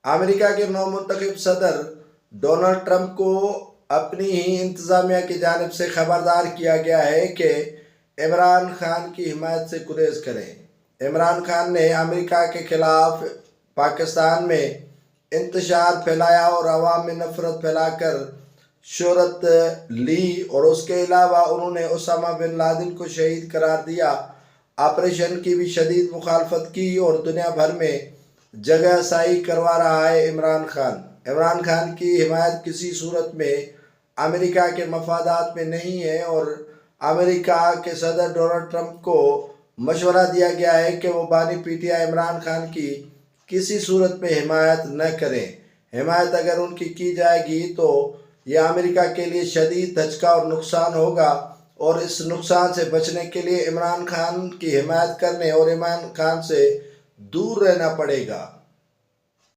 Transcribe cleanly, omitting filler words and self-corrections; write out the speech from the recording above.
امریکہ کے نو منتخب صدر ڈونلڈ ٹرمپ کو اپنی ہی انتظامیہ کی جانب سے خبردار کیا گیا ہے کہ عمران خان کی حمایت سے گریز کریں۔ عمران خان نے امریکہ کے خلاف پاکستان میں انتشار پھیلایا اور عوام میں نفرت پھیلا کر شہرت لی، اور اس کے علاوہ انہوں نے اسامہ بن لادن کو شہید قرار دیا۔ آپریشن کی بھی شدید مخالفت کی اور دنیا بھر میں جگہ سائی کروا رہا ہے عمران خان۔ عمران خان کی حمایت کسی صورت میں امریکہ کے مفادات میں نہیں ہے، اور امریکہ کے صدر ڈونلڈ ٹرمپ کو مشورہ دیا گیا ہے کہ وہ بانی P T I Imran Khan کی کسی صورت میں حمایت نہ کریں۔ حمایت اگر ان کی جائے گی تو یہ امریکہ کے لیے شدید دھچکا اور نقصان ہوگا، اور اس نقصان سے بچنے کے لیے عمران خان کی حمایت کرنے اور عمران خان سے دور رہنا پڑے گا۔